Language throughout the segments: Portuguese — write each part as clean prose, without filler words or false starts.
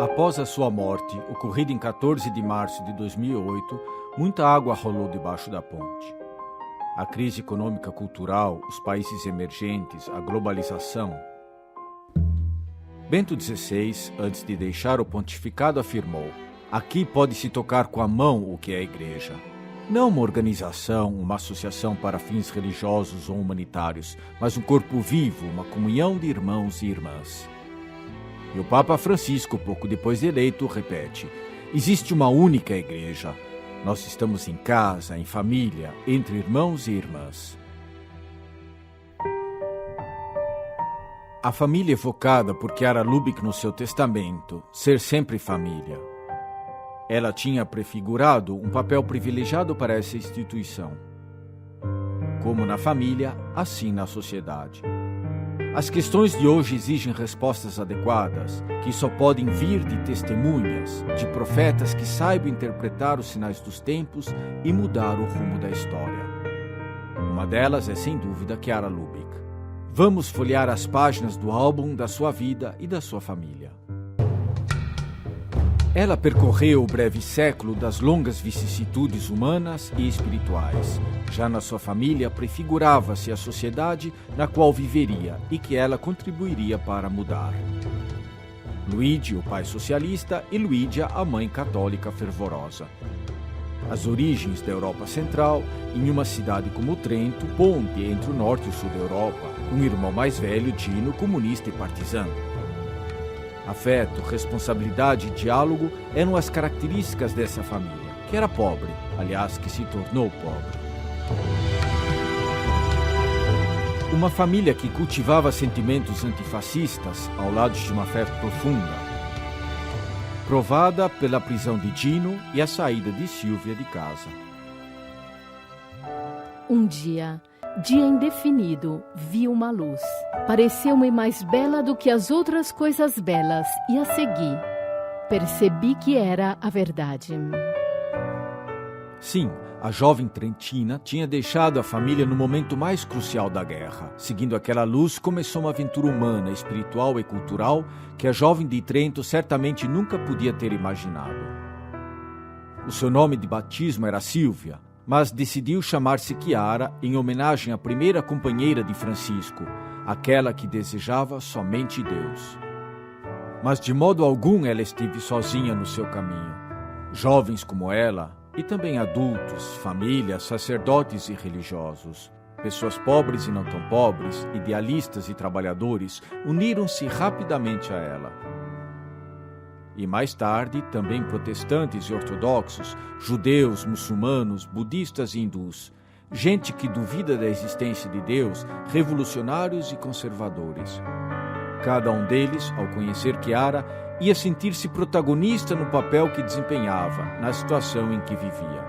Após a sua morte, ocorrida em 14 de março de 2008, muita água rolou debaixo da ponte. A crise econômica cultural, os países emergentes, a globalização. Bento XVI, antes de deixar o pontificado, afirmou: aqui pode-se tocar com a mão o que é a Igreja. Não uma organização, uma associação para fins religiosos ou humanitários, mas um corpo vivo, uma comunhão de irmãos e irmãs. E o Papa Francisco, pouco depois de eleito, repete: existe uma única Igreja. Nós estamos em casa, em família, entre irmãos e irmãs. A família evocada por Chiara Lubich no seu testamento, ser sempre família. Ela tinha prefigurado um papel privilegiado para essa instituição. Como na família, assim na sociedade. As questões de hoje exigem respostas adequadas, que só podem vir de testemunhas, de profetas que saibam interpretar os sinais dos tempos e mudar o rumo da história. Uma delas é, sem dúvida, Chiara Lubich. Vamos folhear as páginas do álbum da sua vida e da sua família. Ela percorreu o breve século das longas vicissitudes humanas e espirituais. Já na sua família prefigurava-se a sociedade na qual viveria e que ela contribuiria para mudar. Luigi, o pai socialista, e Luídia, a mãe católica fervorosa. As origens da Europa Central, em uma cidade como Trento, ponte entre o norte e o sul da Europa, um irmão mais velho, Dino, comunista e partisano. Afeto, responsabilidade e diálogo eram as características dessa família, que era pobre, aliás, que se tornou pobre. Uma família que cultivava sentimentos antifascistas ao lado de uma fé profunda, provada pela prisão de Dino e a saída de Silvia de casa. Um dia indefinido, vi uma luz. Pareceu-me mais bela do que as outras coisas belas, e a segui. Percebi que era a verdade. Sim, a jovem trentina tinha deixado a família no momento mais crucial da guerra. Seguindo aquela luz, começou uma aventura humana, espiritual e cultural que a jovem de Trento certamente nunca podia ter imaginado. O seu nome de batismo era Silvia, mas decidiu chamar-se Chiara em homenagem à primeira companheira de Francisco, aquela que desejava somente Deus. Mas de modo algum ela esteve sozinha no seu caminho. Jovens como ela, e também adultos, famílias, sacerdotes e religiosos, pessoas pobres e não tão pobres, idealistas e trabalhadores, uniram-se rapidamente a ela. E mais tarde, também protestantes e ortodoxos, judeus, muçulmanos, budistas e hindus, gente que duvida da existência de Deus, revolucionários e conservadores. Cada um deles, ao conhecer Chiara, ia sentir-se protagonista no papel que desempenhava, na situação em que vivia.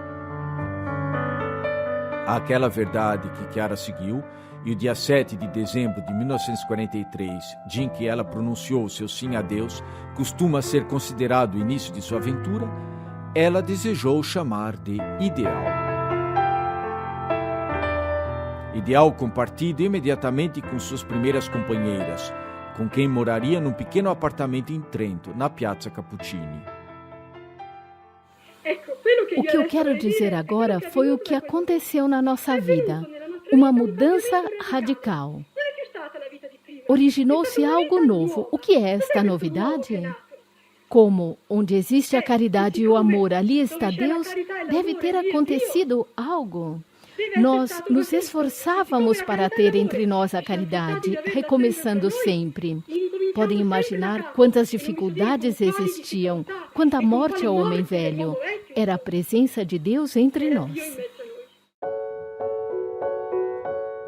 Aquela verdade que Chiara seguiu, e o dia 7 de dezembro de 1943, dia em que ela pronunciou seu sim a Deus, costuma ser considerado o início de sua aventura, ela desejou chamar de ideal. Ideal compartido imediatamente com suas primeiras companheiras, com quem moraria num pequeno apartamento em Trento, na Piazza Cappuccini. O que eu quero dizer agora foi o que aconteceu na nossa vida. Uma mudança radical. Originou-se algo novo. O que é esta novidade? Como onde existe a caridade e o amor, ali está Deus, deve ter acontecido algo. Nós nos esforçávamos para ter entre nós a caridade, recomeçando sempre. Podem imaginar quantas dificuldades existiam, quanta morte ao homem velho. Era a presença de Deus entre nós.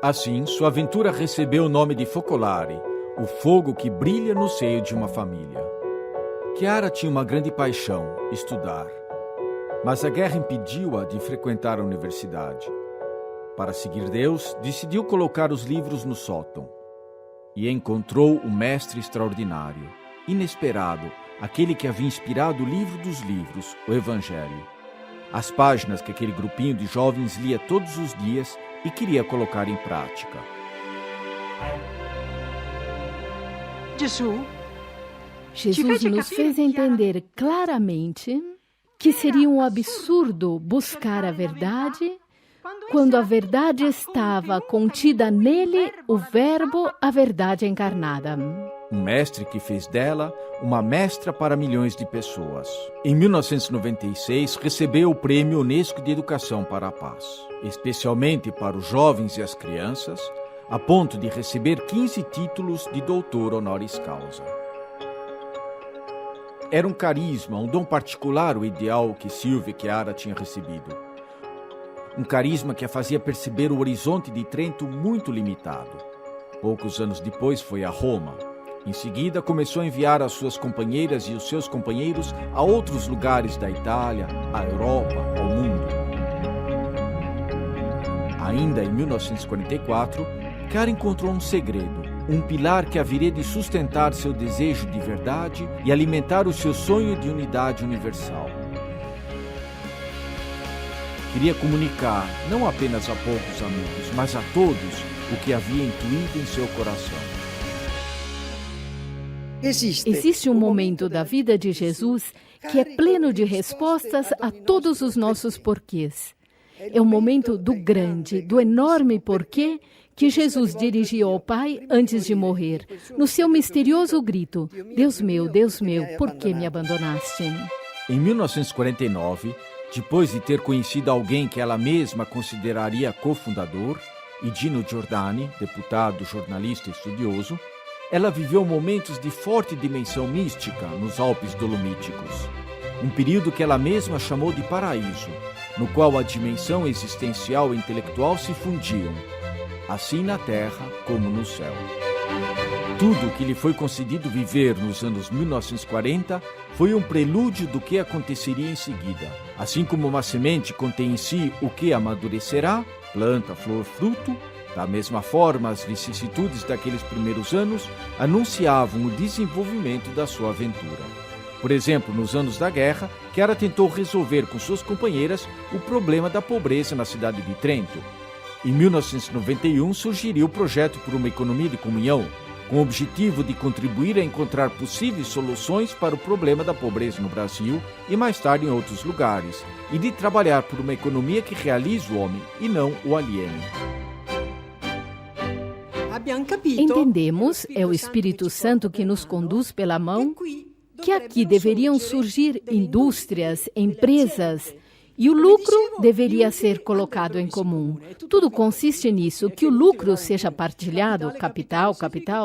Assim, sua aventura recebeu o nome de Focolare, o fogo que brilha no seio de uma família. Chiara tinha uma grande paixão, estudar. Mas a guerra impediu-a de frequentar a universidade. Para seguir Deus, decidiu colocar os livros no sótão. E encontrou o mestre extraordinário, inesperado, aquele que havia inspirado o livro dos livros, o Evangelho. As páginas que aquele grupinho de jovens lia todos os dias e queria colocar em prática. Gesù, Jesus nos fez entender claramente que seria um absurdo buscar a verdade quando a verdade estava contida nele, o Verbo, a verdade encarnada. Um mestre que fez dela uma mestra para milhões de pessoas. Em 1996, recebeu o Prêmio Unesco de Educação para a Paz, especialmente para os jovens e as crianças, a ponto de receber 15 títulos de doutor honoris causa. Era um carisma, um dom particular o ideal que Silvia Chiara tinha recebido. Um carisma que a fazia perceber o horizonte de Trento muito limitado. Poucos anos depois foi a Roma. Em seguida, começou a enviar as suas companheiras e os seus companheiros a outros lugares da Itália, à Europa, ao mundo. Ainda em 1944, Chiara encontrou um segredo, um pilar que haveria de sustentar seu desejo de verdade e alimentar o seu sonho de unidade universal. Queria comunicar, não apenas a poucos amigos, mas a todos, o que havia intuído em seu coração. Existe um momento da vida de Jesus que é pleno de respostas a todos os nossos porquês. É o momento do grande, do enorme porquê que Jesus dirigiu ao Pai antes de morrer, no seu misterioso grito: Deus meu, por que me abandonaste? Em 1949, depois de ter conhecido alguém que ela mesma consideraria cofundador, Dino Giordani, deputado, jornalista e estudioso, ela viveu momentos de forte dimensão mística nos Alpes Dolomíticos. Um período que ela mesma chamou de paraíso, no qual a dimensão existencial e intelectual se fundiam, assim na terra como no céu. Tudo o que lhe foi concedido viver nos anos 1940 foi um prelúdio do que aconteceria em seguida. Assim como uma semente contém em si o que amadurecerá, planta, flor, fruto, da mesma forma as vicissitudes daqueles primeiros anos anunciavam o desenvolvimento da sua aventura. Por exemplo, nos anos da guerra, Chiara tentou resolver com suas companheiras o problema da pobreza na cidade de Trento. Em 1991 surgiria o projeto por uma economia de comunhão, com o objetivo de contribuir a encontrar possíveis soluções para o problema da pobreza no Brasil e mais tarde em outros lugares, e de trabalhar por uma economia que realize o homem e não o aliene. Entendemos, é o Espírito Santo que nos conduz pela mão, que aqui deveriam surgir indústrias, empresas, e o lucro deveria ser colocado em comum. Tudo consiste nisso, que o lucro seja partilhado. Capital,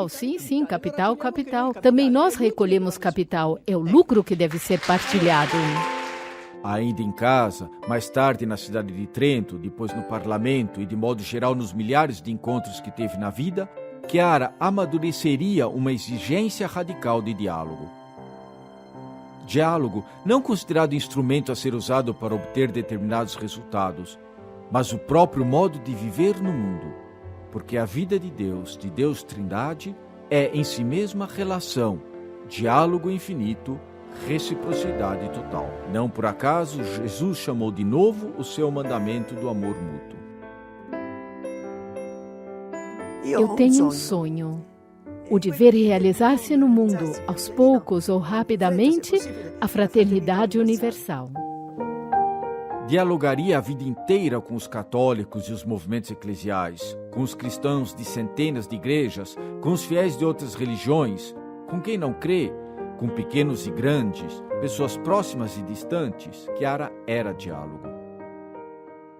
sim, capital. Também nós recolhemos capital, é o lucro que deve ser partilhado. Ainda em casa, mais tarde na cidade de Trento, depois no parlamento e de modo geral nos milhares de encontros que teve na vida, Chiara amadureceria uma exigência radical de diálogo. Diálogo não considerado instrumento a ser usado para obter determinados resultados, mas o próprio modo de viver no mundo, porque a vida de Deus Trindade, é em si mesma relação, diálogo infinito, reciprocidade total. Não por acaso, Jesus chamou de novo o seu mandamento do amor mútuo. Eu tenho um sonho, o de ver realizar-se no mundo, aos poucos ou rapidamente, a fraternidade universal. Dialogaria a vida inteira com os católicos e os movimentos eclesiais, com os cristãos de centenas de igrejas, com os fiéis de outras religiões, com quem não crê, com pequenos e grandes, pessoas próximas e distantes. Chiara era diálogo.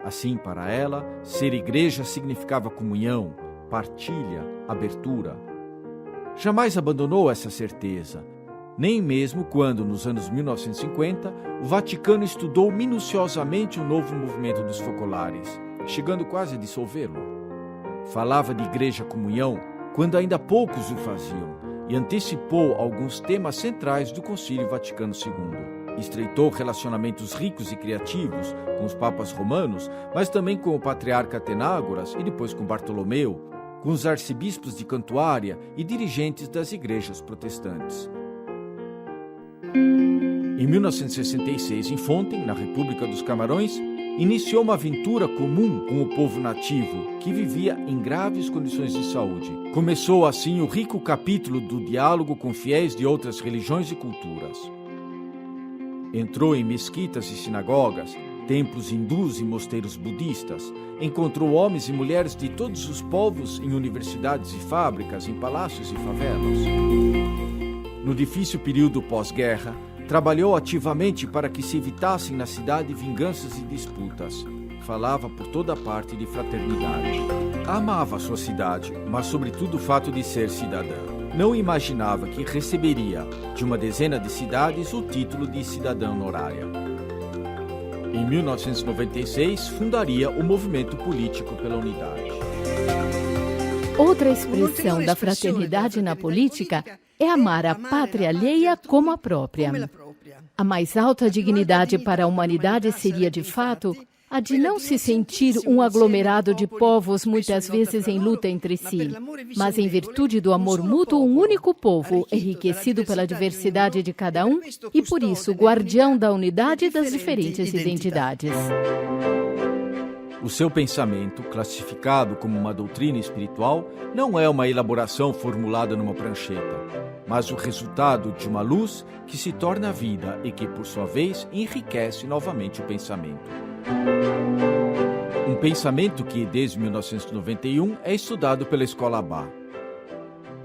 Assim, para ela, ser igreja significava comunhão, partilha, abertura. Jamais abandonou essa certeza, nem mesmo quando, nos anos 1950, o Vaticano estudou minuciosamente o novo movimento dos focolares, chegando quase a dissolvê-lo. Falava de igreja-comunhão quando ainda poucos o faziam, e antecipou alguns temas centrais do Concílio Vaticano II. Estreitou relacionamentos ricos e criativos com os papas romanos, mas também com o patriarca Atenágoras e depois com Bartolomeu, com os arcebispos de Cantuária e dirigentes das igrejas protestantes. Em 1966, em Fonten, na República dos Camarões, iniciou uma aventura comum com o povo nativo, que vivia em graves condições de saúde. Começou assim o rico capítulo do diálogo com fiéis de outras religiões e culturas. Entrou em mesquitas e sinagogas, templos hindus e mosteiros budistas, encontrou homens e mulheres de todos os povos em universidades e fábricas, em palácios e favelas. No difícil período pós-guerra, trabalhou ativamente para que se evitassem na cidade vinganças e disputas. Falava por toda parte de fraternidade. Amava sua cidade, mas sobretudo o fato de ser cidadã. Não imaginava que receberia, de uma dezena de cidades, o título de cidadã honorária. Em 1996, fundaria o Movimento Político pela Unidade. Outra expressão da fraternidade na política é amar a pátria alheia como a própria. A mais alta dignidade para a humanidade seria, de fato, a de não se sentir um aglomerado de povos muitas vezes em luta entre si, mas em virtude do amor mútuo, um único povo, enriquecido pela diversidade de cada um e, por isso, guardião da unidade das diferentes identidades. O seu pensamento, classificado como uma doutrina espiritual, não é uma elaboração formulada numa prancheta, mas o resultado de uma luz que se torna vida e que, por sua vez, enriquece novamente o pensamento. Um pensamento que, desde 1991, é estudado pela Escola Bá.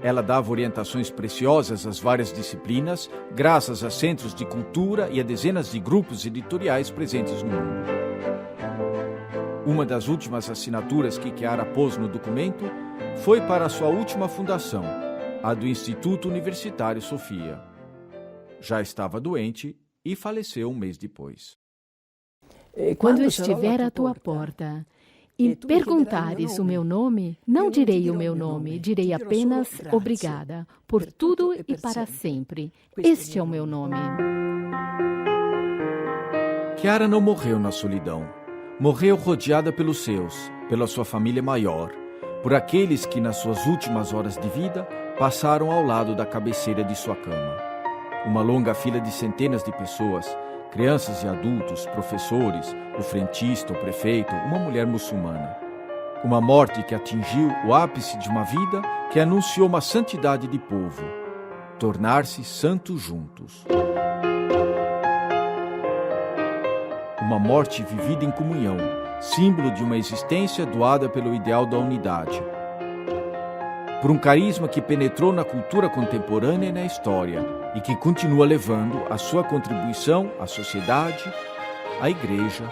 Ela dava orientações preciosas às várias disciplinas, graças a centros de cultura e a dezenas de grupos editoriais presentes no mundo. Uma das últimas assinaturas que Chiara pôs no documento foi para a sua última fundação, a do Instituto Universitário Sofia. Já estava doente e faleceu um mês depois. Quando estiver à tua porta e perguntares o meu nome, não direi o meu nome, direi apenas obrigada, por tudo e para sempre. Este é o meu nome. Chiara não morreu na solidão. Morreu rodeada pelos seus, pela sua família maior, por aqueles que, nas suas últimas horas de vida, passaram ao lado da cabeceira de sua cama. Uma longa fila de centenas de pessoas, crianças e adultos, professores, o frentista, o prefeito, uma mulher muçulmana. Uma morte que atingiu o ápice de uma vida que anunciou uma santidade de povo, tornar-se santos juntos. Uma morte vivida em comunhão, símbolo de uma existência doada pelo ideal da unidade. Por um carisma que penetrou na cultura contemporânea e na história, e que continua levando a sua contribuição à sociedade, à igreja,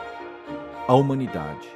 à humanidade.